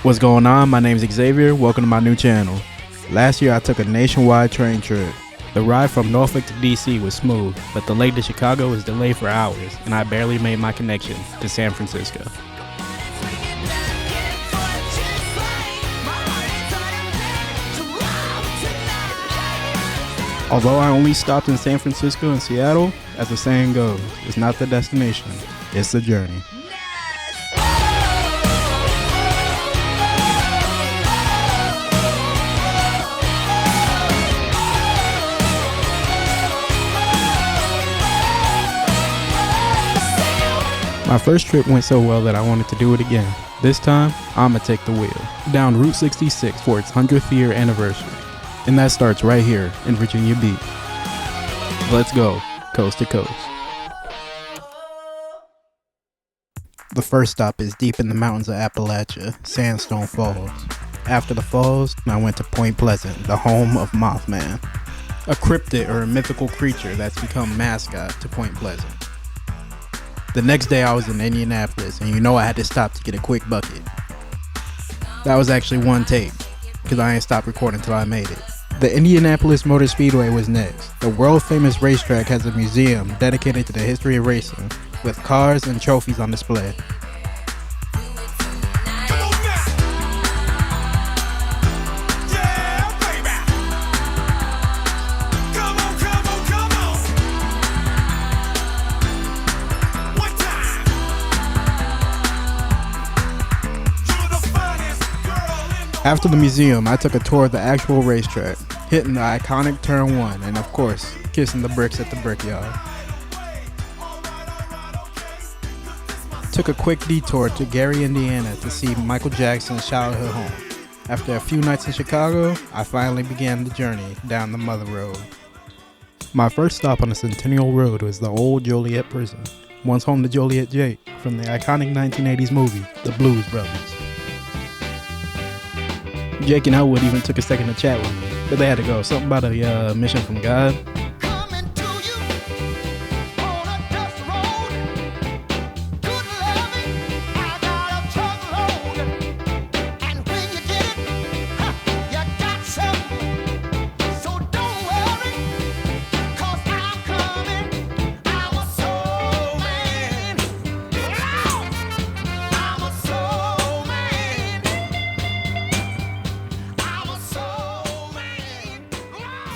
What's going on? My name is Xavier. Welcome to my new channel. Last year I took a nationwide train trip. The ride from Norfolk to DC was smooth, but the leg to Chicago was delayed for hours, and I barely made my connection to San Francisco. Although I only stopped in San Francisco and Seattle, as the saying goes, it's not the destination, it's the journey. My first trip went so well that I wanted to do it again. This time, I'ma take the wheel down Route 66 for its 100th year anniversary. And that starts right here in Virginia Beach. Let's go, coast to coast. The first stop is deep in the mountains of Appalachia, Sandstone Falls. After the falls, I went to Point Pleasant, the home of Mothman, a cryptid or a mythical creature that's become mascot to Point Pleasant. The next day I was in Indianapolis, and you know I had to stop to get a quick bucket. That was actually one take, because I ain't stopped recording until I made it. The Indianapolis Motor Speedway was next. The world famous racetrack has a museum dedicated to the history of racing, with cars and trophies on display. After the museum, I took a tour of the actual racetrack, hitting the iconic Turn 1, and of course, kissing the bricks at the Brickyard. Took a quick detour to Gary, Indiana to see Michael Jackson's childhood home. After a few nights in Chicago, I finally began the journey down the Mother Road. My first stop on the Centennial Road was the old Joliet prison, once home to Joliet Jake from the iconic 1980s movie, The Blues Brothers. Jake and Elwood even took a second to chat with me, but they had to go. Something about a mission from God.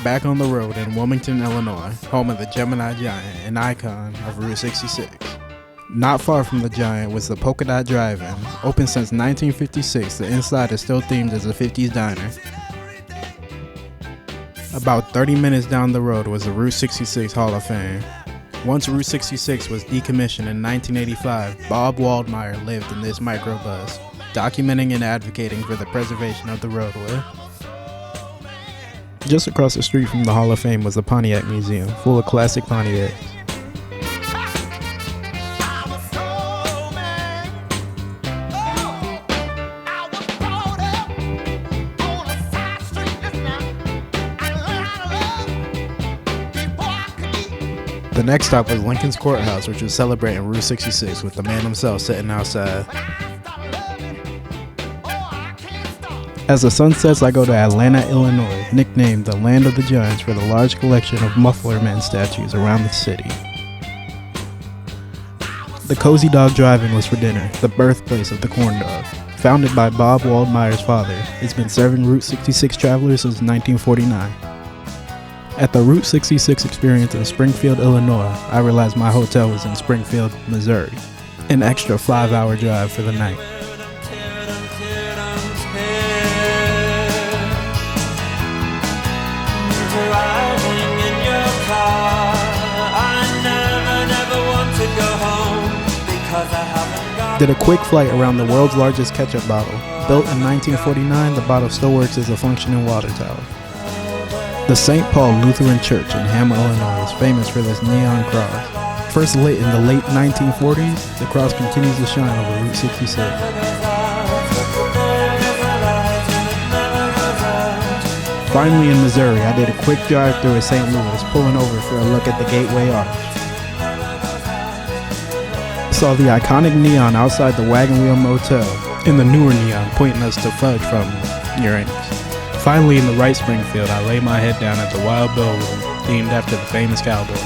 Back on the road in Wilmington, Illinois, home of the Gemini Giant, an icon of Route 66. Not far from the Giant was the Polka Dot Drive-In. Open since 1956, the inside is still themed as a 50s diner. About 30 minutes down the road was the Route 66 Hall of Fame. Once Route 66 was decommissioned in 1985, Bob Waldmeyer lived in this microbus, documenting and advocating for the preservation of the roadway. Just across the street from the Hall of Fame was the Pontiac Museum, full of classic Pontiacs. The next stop was Lincoln's Courthouse, which was celebrating Route 66 with the man himself sitting outside. As the sun sets, I go to Atlanta, Illinois, nicknamed the Land of the Giants for the large collection of Muffler Man statues around the city. The Cozy Dog Drive-In was for dinner, the birthplace of the corn dog. Founded by Bob Waldmeyer's father, it's been serving Route 66 travelers since 1949. At the Route 66 experience in Springfield, Illinois, I realized my hotel was in Springfield, Missouri. An extra 5-hour drive for the night. Did a quick flight around the world's largest ketchup bottle. Built in 1949, the bottle still works as a functioning water tower. The St. Paul Lutheran Church in Hammer, Illinois is famous for this neon cross. First lit in the late 1940s, the cross continues to shine over Route 66. Finally in Missouri, I did a quick drive through in St. Louis, pulling over for a look at the Gateway Arch. saw the iconic neon outside the Wagon Wheel Motel, and the newer neon pointing us to Fudge from Uranus. Finally, in the right Springfield, I lay my head down at the Wild Bill Room, themed after the famous cowboy.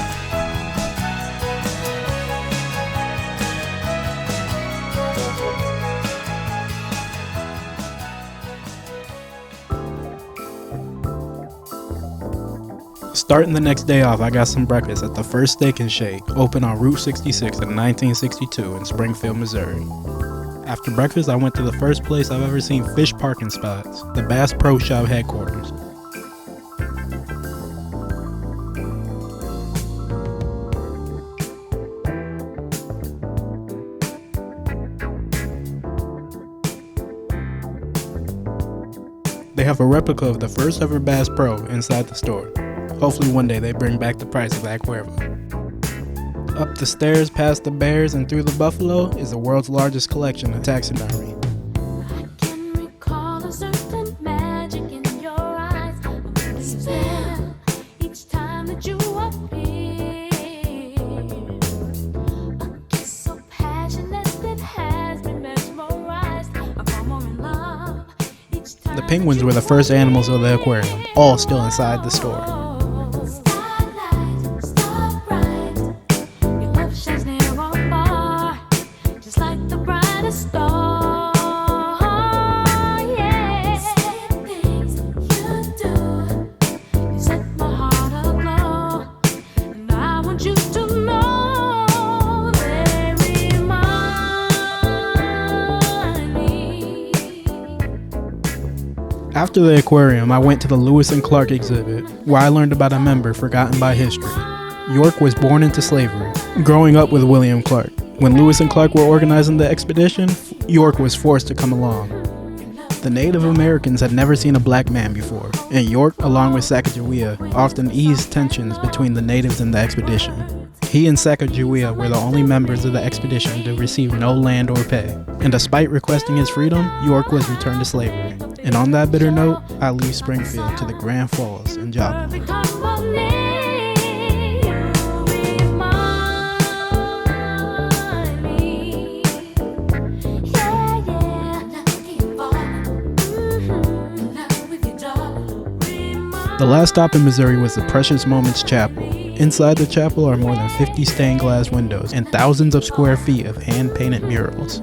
Starting the next day off, I got some breakfast at the First Steak and Shake, open on Route 66 in 1962 in Springfield, Missouri. After breakfast, I went to the first place I've ever seen fish parking spots, the Bass Pro Shop headquarters. They have a replica of the first ever Bass Pro inside the store. Hopefully one day they bring back the price of that Cuervo. Up the stairs past the bears and through the buffalo is the world's largest collection of taxidermy. I can recall a certain magic in your eyes. A spell each time that you appear. A kiss so passionate that has me mesmerized. I fall more in love each time. The penguins were the first animals of the aquarium, all still inside the store. After the aquarium, I went to the Lewis and Clark exhibit, where I learned about a member forgotten by history. York was born into slavery, growing up with William Clark. When Lewis and Clark were organizing the expedition, York was forced to come along. The Native Americans had never seen a black man before, and York, along with Sacagawea, often eased tensions between the natives and the expedition. He and Sacagawea were the only members of the expedition to receive no land or pay, and despite requesting his freedom, York was returned to slavery. And on that bitter note, I leave Springfield to the Grand Falls in Joplin. The last stop in Missouri was the Precious Moments Chapel. Inside the chapel are more than 50 stained glass windows and thousands of square feet of hand-painted murals.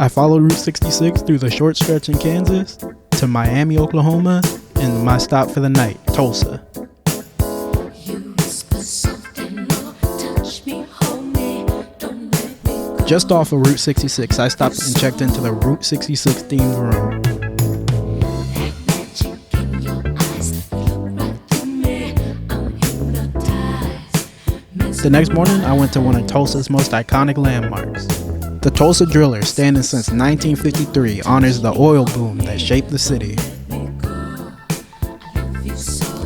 I followed Route 66 through the short stretch in Kansas to Miami, Oklahoma, and my stop for the night, Tulsa. Just off of Route 66, I stopped and checked into the Route 66 themed room. The next morning, I went to one of Tulsa's most iconic landmarks. The Tulsa Driller, standing since 1953, honors the oil boom that shaped the city.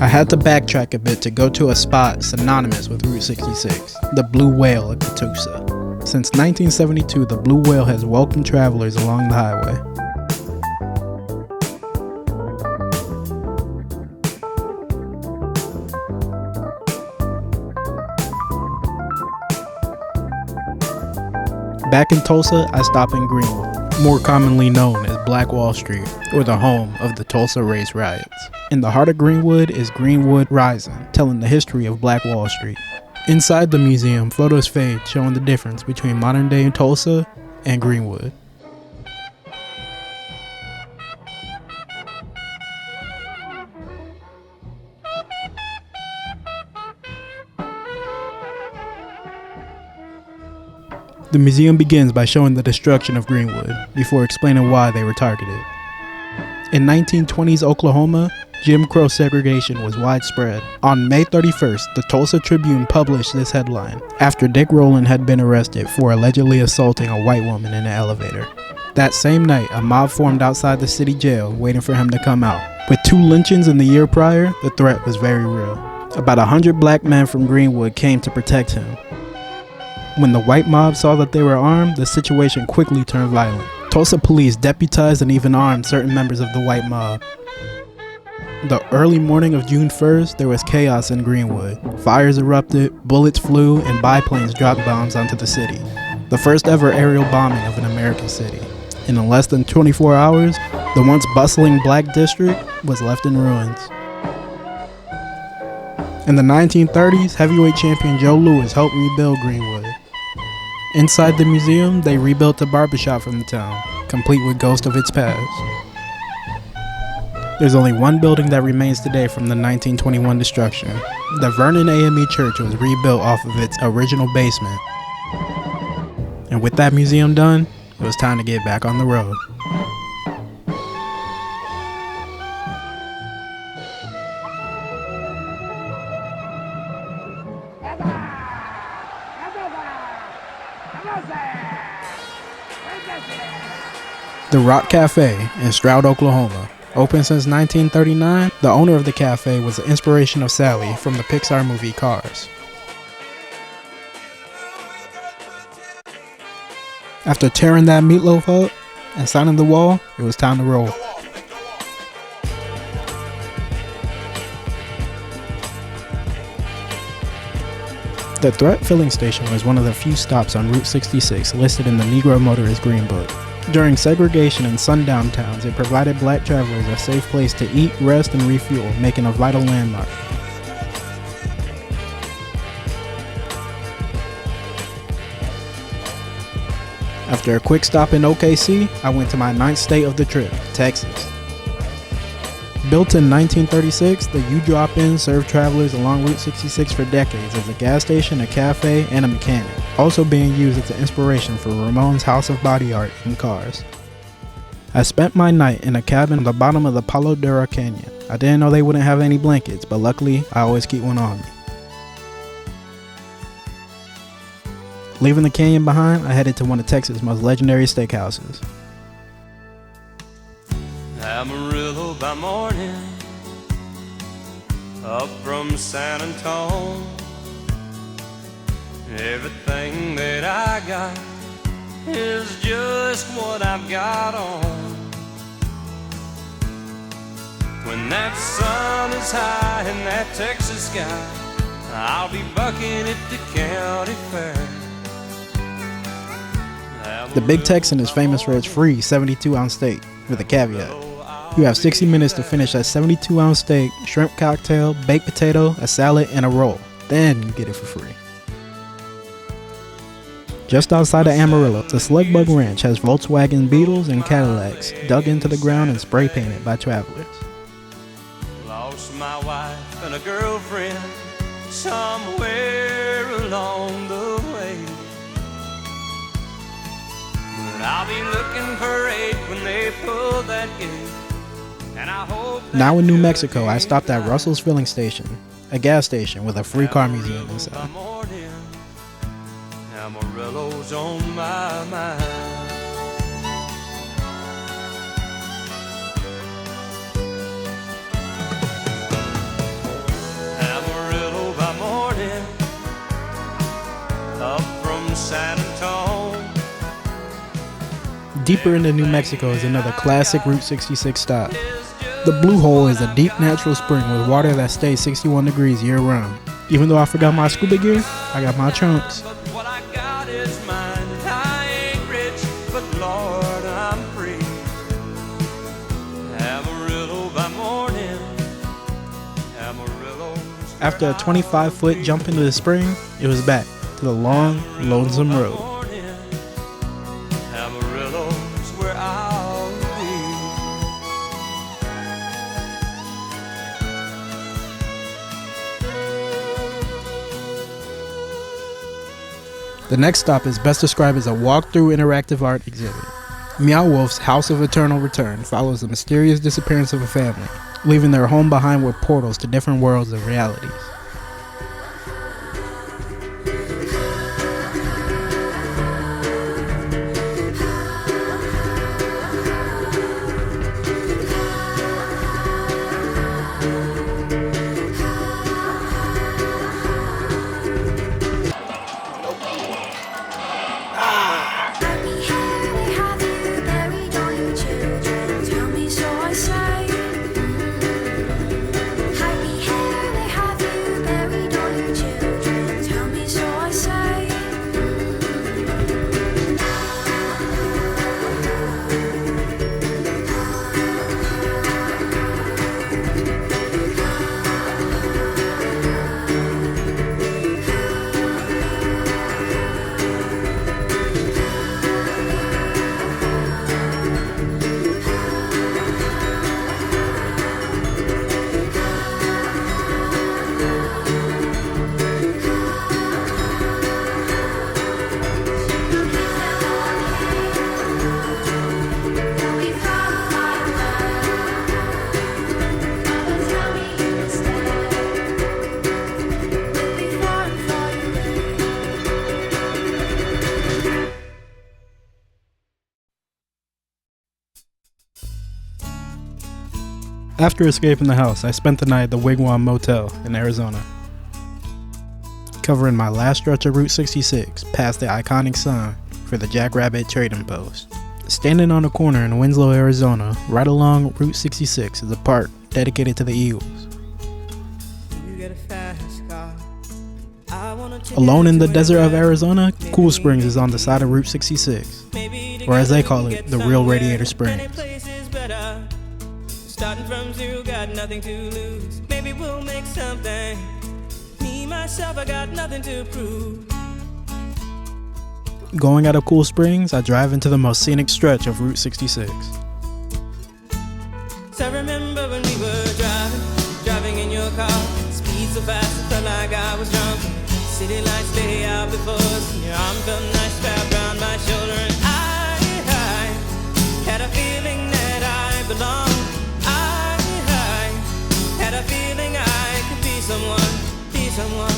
I had to backtrack a bit to go to a spot synonymous with Route 66, the Blue Whale of Catoosa. Since 1972, the Blue Whale has welcomed travelers along the highway. Back in Tulsa, I stop in Greenwood, more commonly known as Black Wall Street, or the home of the Tulsa race riots. In the heart of Greenwood is Greenwood Rising, telling the history of Black Wall Street. Inside the museum, photos fade showing the difference between modern-day Tulsa and Greenwood. The museum begins by showing the destruction of Greenwood, before explaining why they were targeted. In 1920s Oklahoma, Jim Crow segregation was widespread. On May 31st, the Tulsa Tribune published this headline after Dick Rowland had been arrested for allegedly assaulting a white woman in an elevator. That same night, a mob formed outside the city jail waiting for him to come out. With 2 lynchings in the year prior, the threat was very real. About 100 black men from Greenwood came to protect him. When the white mob saw that they were armed, the situation quickly turned violent. Tulsa police deputized and even armed certain members of the white mob. The early morning of June 1st, there was chaos in Greenwood. Fires erupted, bullets flew, and biplanes dropped bombs onto the city. The first ever aerial bombing of an American city. And in less than 24 hours, the once bustling Black District was left in ruins. In the 1930s, heavyweight champion Joe Louis helped rebuild Greenwood. Inside the museum, they rebuilt a barbershop from the town, complete with ghosts of its past. There's only one building that remains today from the 1921 destruction. The Vernon AME Church was rebuilt off of its original basement. And with that museum done, it was time to get back on the road. The Rock Cafe in Stroud, Oklahoma. Open since 1939, the owner of the cafe was the inspiration of Sally from the Pixar movie Cars. After tearing that meatloaf up and signing the wall, it was time to roll. The Threat Filling Station was one of the few stops on Route 66 listed in the Negro Motorist Green Book. During segregation in sundown towns, it provided black travelers a safe place to eat, rest, and refuel, making a vital landmark. After a quick stop in OKC, I went to my 9th state of the trip, Texas. Built in 1936, the U-Drop-In served travelers along Route 66 for decades as a gas station, a cafe, and a mechanic, also being used as an inspiration for Ramon's House of Body Art and Cars. I spent my night in a cabin on the bottom of the Palo Duro Canyon. I didn't know they wouldn't have any blankets, but luckily, I always keep one on me. Leaving the canyon behind, I headed to one of Texas' most legendary steakhouses. Amarillo by morning, up from San Antone. Everything that I got is just what I've got on. When that sun is high in that Texas sky, I'll be bucking at the county fair. The Big Texan is famous for its free 72-ounce steak, with a caveat. You have 60 minutes to finish that 72-ounce steak, shrimp cocktail, baked potato, a salad, and a roll. Then you get it for free. Just outside of Amarillo, the Slugbug Ranch has Volkswagen Beetles and Cadillacs dug into the ground and spray painted by travelers. Lost my wife and a girlfriend somewhere along the way. But I'll be looking for 8 when they pull that gate. And I hope now in New Mexico, I stopped at Russell's Filling Station, a gas station with a free car museum inside. Amarillo's on my mind. Amarillo by morning, up from San Antone. Deeper into New Mexico is another classic Route 66 stop. The Blue Hole is a deep natural spring with water that stays 61 degrees year-round. Even though I forgot my scuba gear, I got my trunks. What I got is mine. I ain't rich, but Lord, I'm free. Amarillo by morning, Amarillo. After a 25-foot jump into the spring, it was back to the long, lonesome road. Amarillo's where I'll be. The next stop is best described as a walk-through interactive art exhibit. Meow Wolf's House of Eternal Return follows the mysterious disappearance of a family. leaving their home behind with portals to different worlds and realities. After escaping the house, I spent the night at the Wigwam Motel in Arizona, covering my last stretch of Route 66 past the iconic sign for the Jackrabbit Trading Post. Standing on a corner in Winslow, Arizona, right along Route 66 is a park dedicated to the Eagles. Alone in the desert of Arizona, Cool Springs is on the side of Route 66, or as they call it, the real Radiator Springs. Starting from zero, got nothing to lose. Maybe we'll make something. Me, myself, I got nothing to prove. Going out of Cool Springs, I drive into the most scenic stretch of Route 66. So I remember when we were driving in your car. Speed so fast, it felt like I was drunk. City lights lay out before us, and your arm felt nice wrapped around my shoulder. And I had a feeling that I belonged. Had a feeling I could be someone, be someone,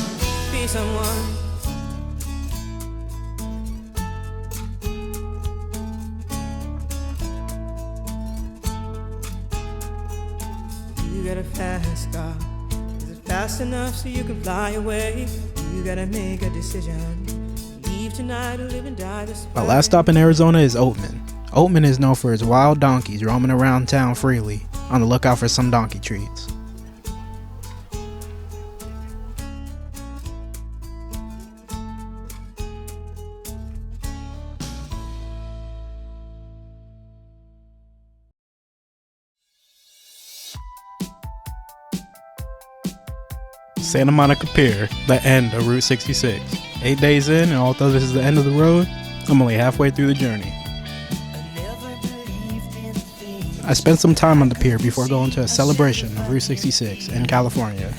be someone. You got a fast car. Is it fast enough so you can fly away? You gotta make a decision. Leave tonight or live and die this way. My last stop in Arizona is Oatman. Oatman is known for its wild donkeys roaming around town freely, on the lookout for some donkey treats. Santa Monica Pier, the end of Route 66. 8 days in, and although this is the end of the road, I'm only halfway through the journey. I spent some time on the pier before going to a celebration of Route 66 in California.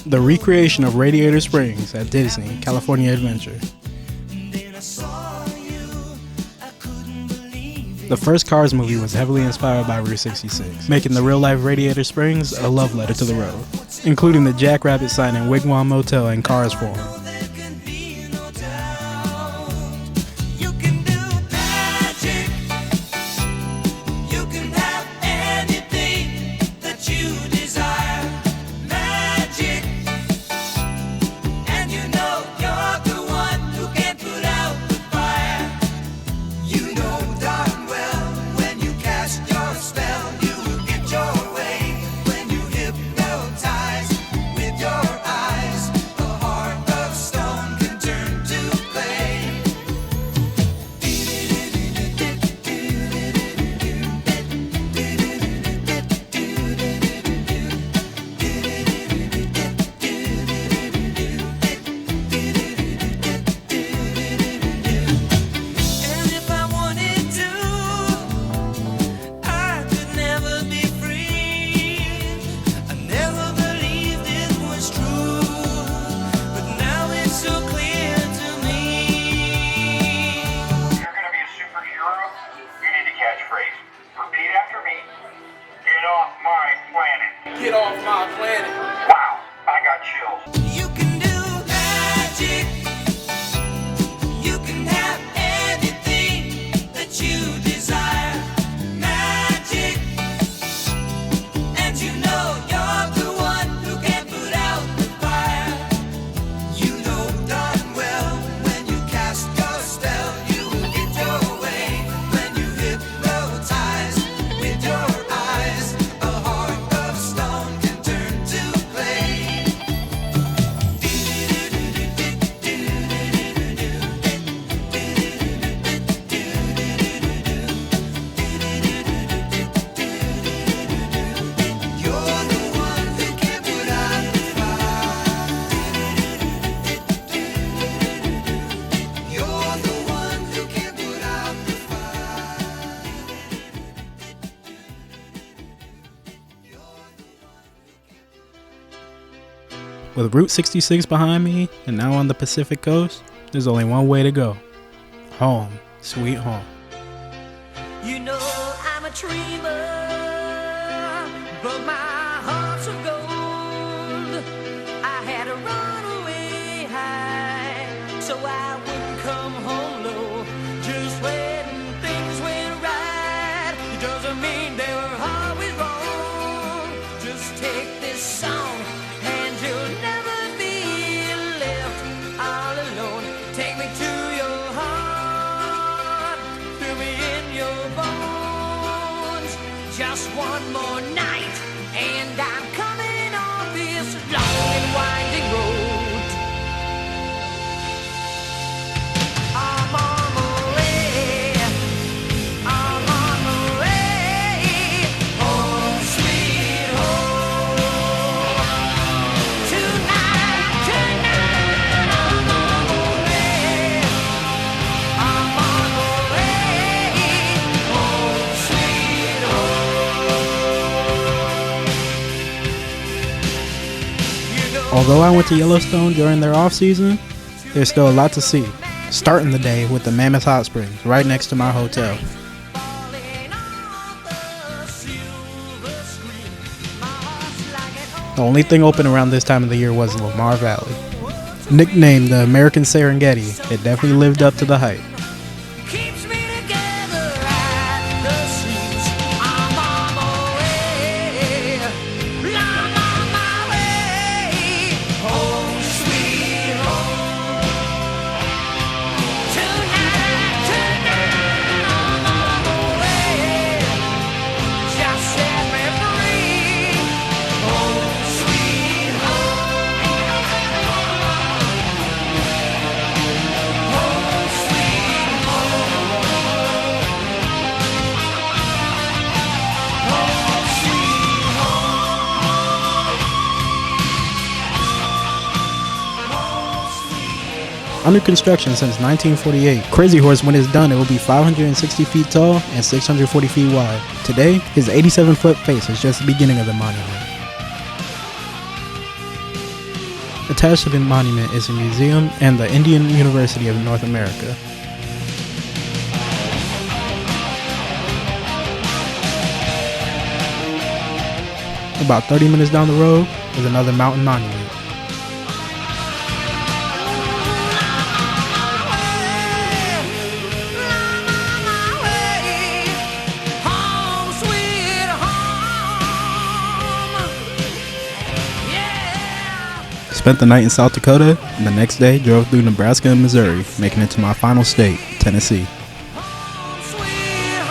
The recreation of Radiator Springs at Disney California Adventure. The first Cars movie was heavily inspired by Route 66, making the real-life Radiator Springs a love letter to the road, including the Jackrabbit sign in Wigwam Motel in Cars form. Get off my planet. Wow, I got chills. You can do magic. You can have anything that you desire. Magic. And you know you're the one who can put out the fire. You know darn well when you cast your spell, you will get your way. When you hypnotize with your eyes, a heart of stone can turn to clay. You're the one who can put out the fire. You're the one who can put out the With Route 66 behind me and now on the Pacific Coast, there's only one way to go. Home, sweet home. You know I'm a dreamer, but my heart's of gold. I had to run away high, so I wouldn't come home low. Just when things went right, it doesn't mean they were always wrong. Just take this song, and you'll never be left all alone. Take me to your heart, feel me in your bones. Just one more night, and I'm coming off this long and winding road. I'm on my way. I'm on my way. Home, sweet home. Tonight, I'm on my way. I'm on my way. Home, sweet home. You know Although I went to Yellowstone during their off season, there's still a lot to see. Starting the day with the Mammoth Hot Springs right next to my hotel. falling off the silver screen. My heart's like an old The only thing open around this time of the year was Lamar Valley. Nicknamed the American Serengeti, it definitely lived up to the hype. keeps me together at the seams. I'm on my way. I'm on my way. Home, sweet home. Tonight, I'm on my way. Just set me free. Home, sweet home. Home, sweet home. Home, sweet Under construction since 1948, Crazy Horse, when it's done, it will be 560 feet tall and 640 feet wide. Today, his 87-foot face is just the beginning of the monument. Attached to the monument is a museum and the Indian University of North America. About 30 minutes down the road is another mountain monument. home, sweet home. Yeah. Spent the night in South Dakota, and the next day drove through Nebraska and Missouri, making it to my final state, Tennessee. Home, sweet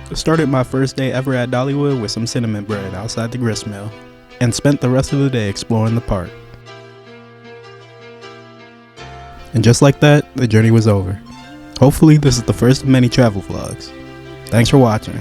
home. Started my first day ever at Dollywood with some cinnamon bread outside the grist mill, and spent the rest of the day exploring the park. And just like that, the journey was over. Hopefully this is the first of many travel vlogs. Thanks for watching.